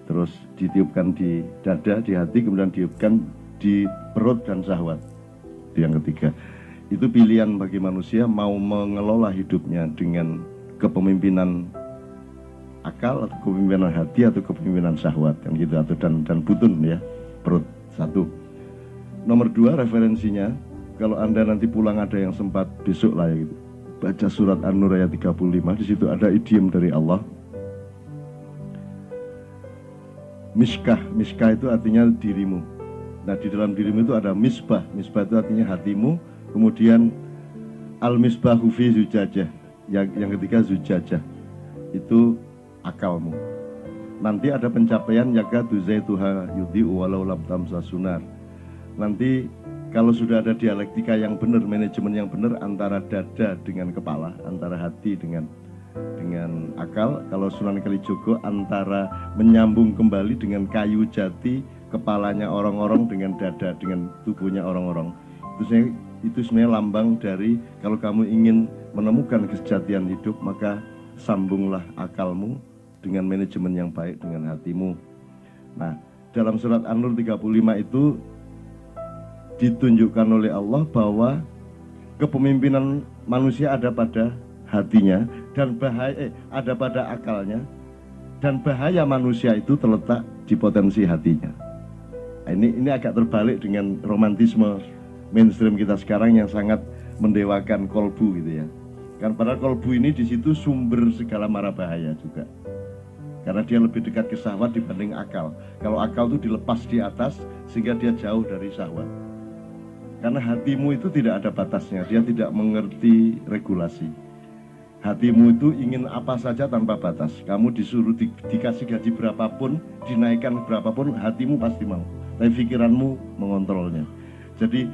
terus ditiupkan di dada, di hati, kemudian ditiupkan di perut dan syahwat. Itu yang ketiga. Itu pilihan bagi manusia mau mengelola hidupnya dengan kepemimpinan akal atau kepemimpinan hati atau kepemimpinan syahwat, kan gitu, atau dan butun ya, perut. Satu. Nomor dua, referensinya kalau Anda nanti pulang ada yang sempat besok lah ya gitu, baca surat An-Nur ayat 35. Di situ ada idiom dari Allah. Miskah, miskah itu artinya dirimu. Nah, di dalam dirimu itu ada misbah. Misbah itu artinya hatimu. Kemudian al-misbahu fi zujajah. Yang ketiga zujajah. Itu akalmu. Nanti ada pencapaian yakadu zaituha yudhi'u walau lam tamsa sunar. Nanti kalau sudah ada dialektika yang benar, manajemen yang benar antara dada dengan kepala, antara hati dengan akal. Kalau Sunan Kalijogo antara menyambung kembali dengan kayu jati, kepalanya orang-orang dengan dada, dengan tubuhnya orang-orang. Itu sebenarnya lambang dari kalau kamu ingin menemukan kesejatian hidup, maka sambunglah akalmu dengan manajemen yang baik dengan hatimu. Nah, dalam surat An-Nur 35 itu ditunjukkan oleh Allah bahwa kepemimpinan manusia ada pada hatinya dan bahaya ada pada akalnya, dan bahaya manusia itu terletak di potensi hatinya. Nah, ini agak terbalik dengan romantisme mainstream kita sekarang yang sangat mendewakan kolbu gitu ya. Kan padahal kolbu ini di situ sumber segala mara bahaya juga. Karena dia lebih dekat ke syahwat dibanding akal. Kalau akal itu dilepas di atas sehingga dia jauh dari syahwat. Karena hatimu itu tidak ada batasnya, dia tidak mengerti regulasi. Hatimu itu ingin apa saja tanpa batas. Kamu disuruh dikasih gaji berapapun, dinaikkan berapapun, hatimu pasti mau. Tapi pikiranmu mengontrolnya. Jadi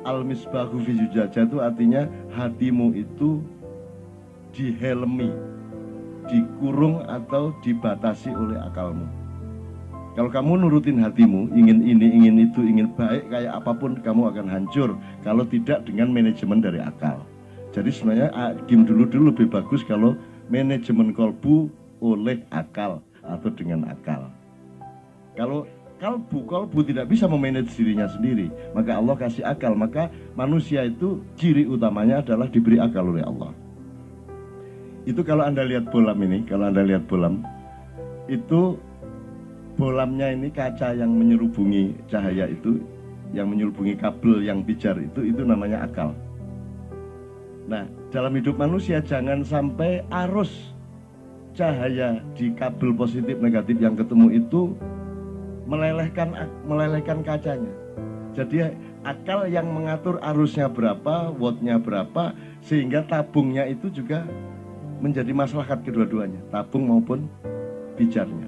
al-misbahu fi zujajah itu artinya hatimu itu dihelmi, dikurung atau dibatasi oleh akalmu. Kalau kamu nurutin hatimu, ingin ini, ingin itu, ingin baik kayak apapun, kamu akan hancur kalau tidak dengan manajemen dari akal. Jadi sebenarnya game dulu lebih bagus kalau manajemen kolbu oleh akal atau dengan akal. Kalau kolbu tidak bisa memanage dirinya sendiri, maka Allah kasih akal. Maka manusia itu ciri utamanya adalah diberi akal oleh Allah. Itu kalau Anda lihat bolam ini, itu bolamnya ini kaca yang menyerubungi cahaya itu, yang menyerubungi kabel yang pijar itu namanya akal. Nah, dalam hidup manusia jangan sampai arus cahaya di kabel positif negatif yang ketemu itu melelehkan kacanya. Jadi akal yang mengatur arusnya berapa, wattnya berapa, sehingga tabungnya itu juga menjadi maslahat kedua-duanya, tabung maupun pijarnya.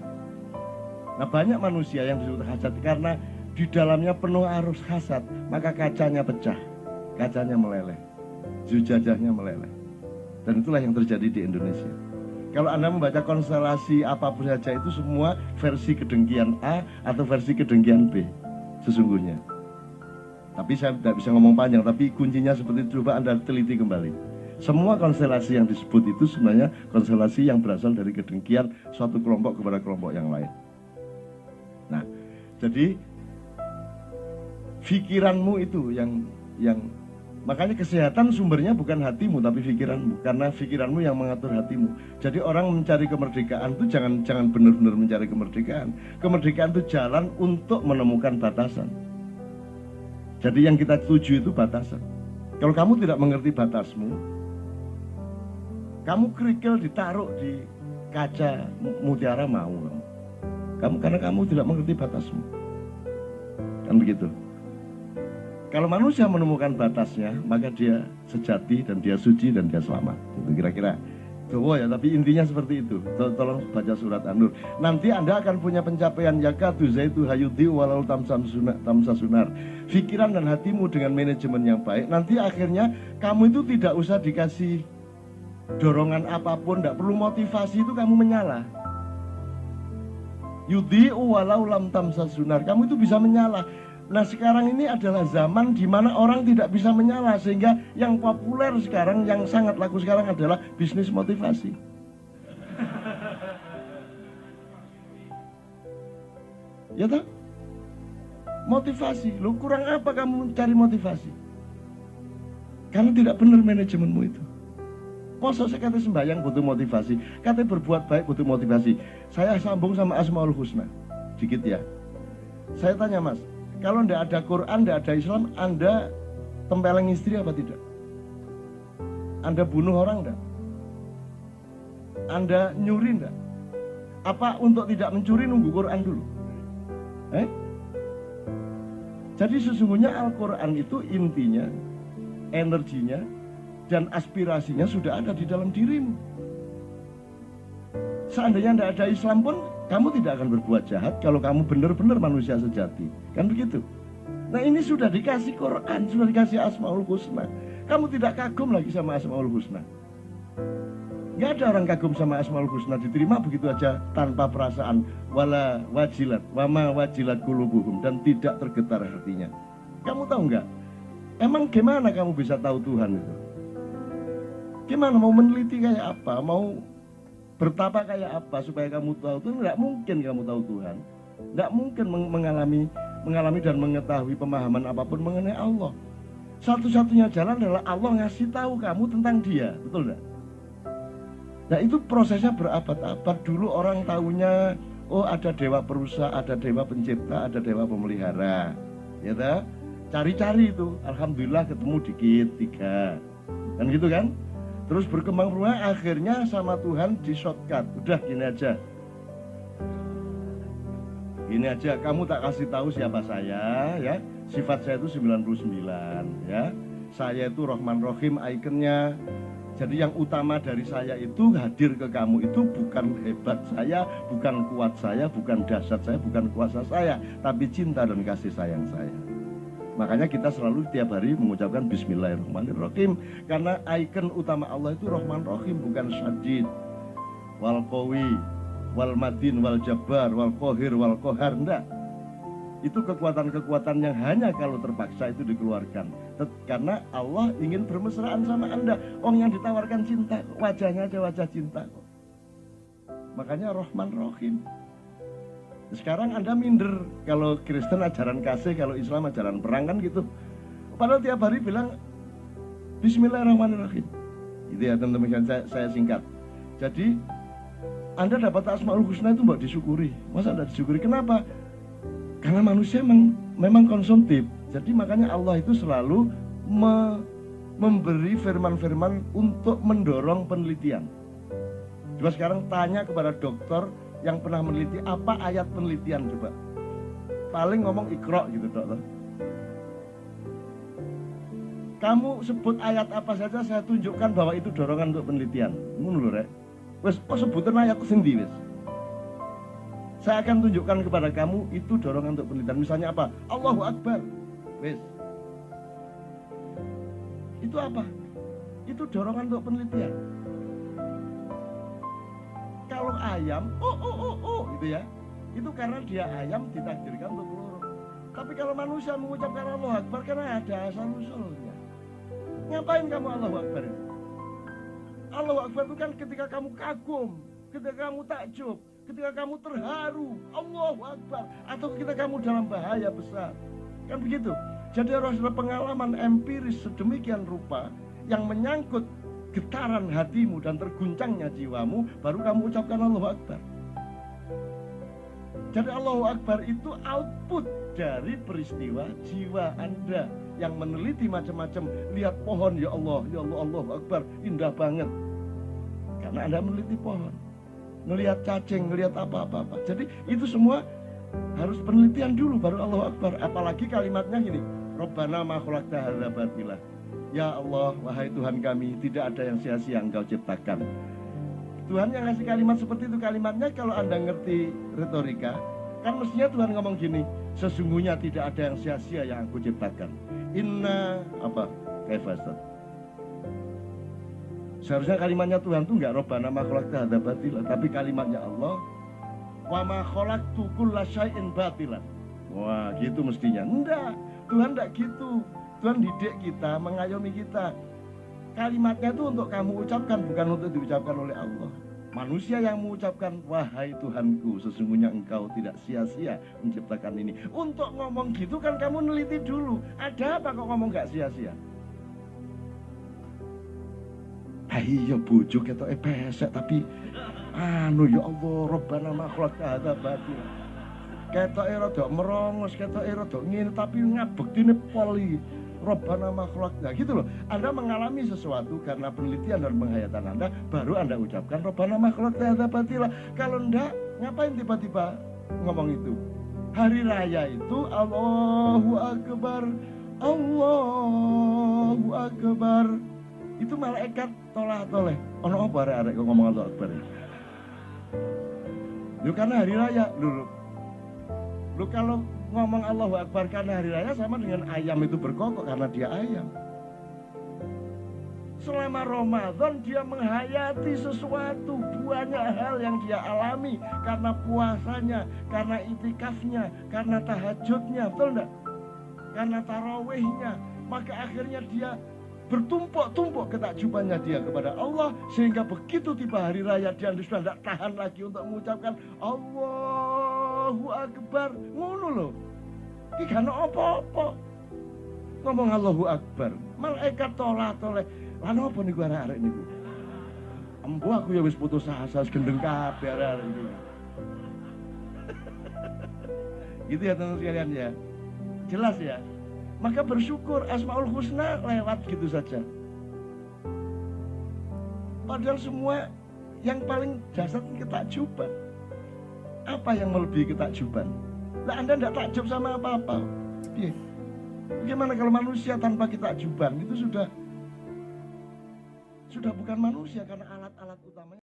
Nah, banyak manusia yang disebut hasad karena di dalamnya penuh arus hasad, maka kacanya pecah, kacanya meleleh, zujajahnya meleleh. Dan itulah yang terjadi di Indonesia. Kalau Anda membaca konstelasi apapun saja itu semua versi kedengkian A atau versi kedengkian B sesungguhnya. Tapi saya tidak bisa ngomong panjang, tapi kuncinya seperti itu, coba Anda teliti kembali. Semua konstelasi yang disebut itu sebenarnya konstelasi yang berasal dari kedengkian suatu kelompok kepada kelompok yang lain. Nah, jadi pikiranmu itu yang makanya kesehatan sumbernya bukan hatimu tapi pikiranmu, karena pikiranmu yang mengatur hatimu. Jadi orang mencari kemerdekaan itu jangan benar-benar mencari kemerdekaan. Kemerdekaan itu jalan untuk menemukan batasan. Jadi yang kita tuju itu batasan. Kalau kamu tidak mengerti batasmu, kamu kerikil ditaruh di kaca mutiara mau kamu karena kamu tidak mengerti batasmu. Kan begitu. Kalau manusia menemukan batasnya, maka dia sejati dan dia suci dan dia selamat. Itu kira-kira. Ya, tapi intinya seperti itu. Tolong baca surat An-Nur. Nanti Anda akan punya pencapaian yakadu zaitu hayudi walau tamsa sunar. Pikiran dan hatimu dengan manajemen yang baik. Nanti akhirnya kamu itu tidak usah dikasih dorongan apapun, tidak perlu motivasi, itu kamu menyala. Yudhi'u walau lam tamsa sunar. Kamu itu bisa menyala. Nah, sekarang ini adalah zaman di mana orang tidak bisa menyala, sehingga yang populer sekarang, yang sangat laku sekarang adalah bisnis motivasi. Ya toh? Motivasi. Lu kurang apa kamu mencari motivasi? Karena tidak benar manajemenmu itu. Masa saya kata sembahyang butuh motivasi, kata berbuat baik butuh motivasi. Saya sambung sama Asmaul Husna dikit ya. Saya tanya Mas, kalau tidak ada Quran, tidak ada Islam, Anda tempeleng istri apa tidak? Anda bunuh orang tidak? Anda nyuri tidak? Apa untuk tidak mencuri nunggu Quran dulu? Jadi sesungguhnya Al-Quran itu intinya, energinya, dan aspirasinya sudah ada di dalam dirimu. Seandainya tidak ada Islam pun, kamu tidak akan berbuat jahat kalau kamu benar-benar manusia sejati. Kan begitu? Nah ini sudah dikasih Quran, sudah dikasih Asmaul Husna. Kamu tidak kagum lagi sama Asmaul Husna. Nggak ada orang kagum sama Asmaul Husna, diterima begitu aja tanpa perasaan. Wala wajilat, wama wajilat kulubuhum, dan tidak tergetar hatinya. Kamu tahu nggak? Emang gimana kamu bisa tahu Tuhan itu? Gimana mau meneliti kayak apa? Mau bertapa kayak apa supaya kamu tahu Tuhan? Nggak mungkin kamu tahu Tuhan. Nggak mungkin mengalami dan mengetahui pemahaman apapun mengenai Allah. Satu-satunya jalan adalah Allah ngasih tahu kamu tentang Dia, betul nggak? Nah itu prosesnya berabad-abad. Dulu orang tahunya, oh ada dewa perusa, ada dewa pencipta, ada dewa pemelihara, ya tak? Cari-cari itu, alhamdulillah ketemu dikit 3, kan gitu kan? Terus berkembang akhirnya sama Tuhan di shortcut. Udah gini aja, kamu tak kasih tahu siapa saya, ya. Sifat saya itu 99, ya. Saya itu Rahman Rahim ikonnya. Jadi yang utama dari saya itu hadir ke kamu itu bukan hebat saya, bukan kuat saya, bukan dahsyat saya, bukan kuasa saya, tapi cinta dan kasih sayang saya. Makanya kita selalu tiap hari mengucapkan Bismillahirrahmanirrahim. Karena ikon utama Allah itu Rahman Rahim, bukan Syadid, Wal Qawi, Wal Madin, Wal Jabbar, Wal Qahir, Wal Qahar. Enggak. Itu kekuatan-kekuatan yang hanya kalau terpaksa itu dikeluarkan. Karena Allah ingin bermesraan sama Anda. Yang ditawarkan cinta, wajahnya aja wajah cinta kok. Makanya Rahman Rahim. Sekarang Anda minder, kalau Kristen ajaran kasih, kalau Islam ajaran perang kan gitu. Padahal tiap hari bilang Bismillahirrahmanirrahim. Itu ya teman-teman, saya singkat. Jadi Anda dapat Asmaul Husna itu mbak disyukuri. Masa tidak disyukuri? Kenapa? Karena manusia memang konsumtif. Jadi makanya Allah itu selalu memberi firman-firman untuk mendorong penelitian. Coba sekarang tanya kepada dokter yang pernah meneliti, apa ayat penelitian coba? Paling ngomong Iqra gitu dokter. Kamu sebut ayat apa saja, saya tunjukkan bahwa itu dorongan untuk penelitian. Ngono lho rek. Wes sebutan ayat sendiri wes. Saya akan tunjukkan kepada kamu itu dorongan untuk penelitian. Misalnya apa? Allahu Akbar. Wes. Itu apa? Itu dorongan untuk penelitian. Kalau ayam, gitu ya. Itu karena dia ayam ditakdirkan untuk peluru. Tapi kalau manusia mengucapkan Allahu Akbar karena ada asal usulnya. Ngapain kamu Allahu Akbar itu? Allahu Akbar itu kan ketika kamu kagum, ketika kamu takjub, ketika kamu terharu, Allahu Akbar, atau ketika kamu dalam bahaya besar. Kan begitu. Jadi harus ada pengalaman empiris sedemikian rupa yang menyangkut getaran hatimu dan terguncangnya jiwamu, baru kamu ucapkan Allahu Akbar. Jadi Allahu Akbar itu output dari peristiwa jiwa Anda yang meneliti macam-macam. Lihat pohon, ya Allah, Allahu Akbar, indah banget. Karena Anda meneliti pohon, ngelihat cacing, ngelihat apa-apa. Jadi itu semua harus penelitian dulu, baru Allahu Akbar. Apalagi kalimatnya gini, Rabbana ma khalaqta hadza batila. Ya Allah, wahai Tuhan kami, tidak ada yang sia-sia Engkau ciptakan. Tuhan yang ngasih kalimat seperti itu. Kalimatnya kalau Anda ngerti retorika, kan mestinya Tuhan ngomong gini, sesungguhnya tidak ada yang sia-sia yang aku ciptakan. Inna apa? Kaifasat. Seharusnya kalimatnya Tuhan tuh nggak Rabbana ma khalaqta hadza batila, tapi kalimatnya Allah, wa ma khalaqtu kulla syai'in batilan. Wah, gitu mestinya. Enggak, Tuhan enggak gitu. Tuhan didik kita, mengayomi kita. Kalimatnya itu untuk kamu ucapkan, bukan untuk diucapkan oleh Allah. Manusia yang mengucapkan, wahai Tuhanku, sesungguhnya engkau tidak sia-sia menciptakan ini. Untuk ngomong gitu kan kamu neliti dulu. Ada apa kok ngomong gak sia-sia? Iya bojo ketoke pesek tapi ya Allah, Rabbana ma khalaqta hadza batila. Ketoke rada merongos, ketoke rada ngene tapi ngabektine poli. Rabbana ma khalaqta gitu loh. Anda mengalami sesuatu karena penelitian dan penghayatan Anda, baru Anda ucapkan Rabbana ma khalaqta hadza batila. Kalau enggak, ngapain tiba-tiba ngomong itu? Hari raya itu Allahu Akbar, Allahu Akbar. Itu malaikat tolah-toleh. Ono apa arek-arek kok ngomong Allahu Akbar? Lu karena hari raya dulu. Lu kalau ngomong Allahu Akbar karena hari raya sama dengan ayam itu berkokok karena dia ayam. Selama Ramadan dia menghayati sesuatu, banyak hal yang dia alami karena puasanya, karena itikafnya, karena tahajudnya, betul enggak? Karena tarawihnya, maka akhirnya dia bertumpuk-tumpuk ketakjubannya dia kepada Allah, sehingga begitu tiba hari raya dia sudah tidak tahan lagi untuk mengucapkan Allahu Akbar. Ngono loh, iki gak apa-apa ngomong Allahu Akbar, malaikat tolah-toleh. Lan apa niku arek-arek niku? Embo aku ya wis putus asa, gendeng kabeh arek-arek niku. Gitu ya teman-teman sekalian ya. Jelas ya? Maka bersyukur, Asmaul Husna lewat gitu saja. Padahal semua yang paling dasar ketakjuban. Apa yang melebihi ketakjuban? Lah Anda tidak takjub sama apa-apa. Iya. Bagaimana kalau manusia tanpa ketakjuban? Itu sudah bukan manusia, karena alat-alat utamanya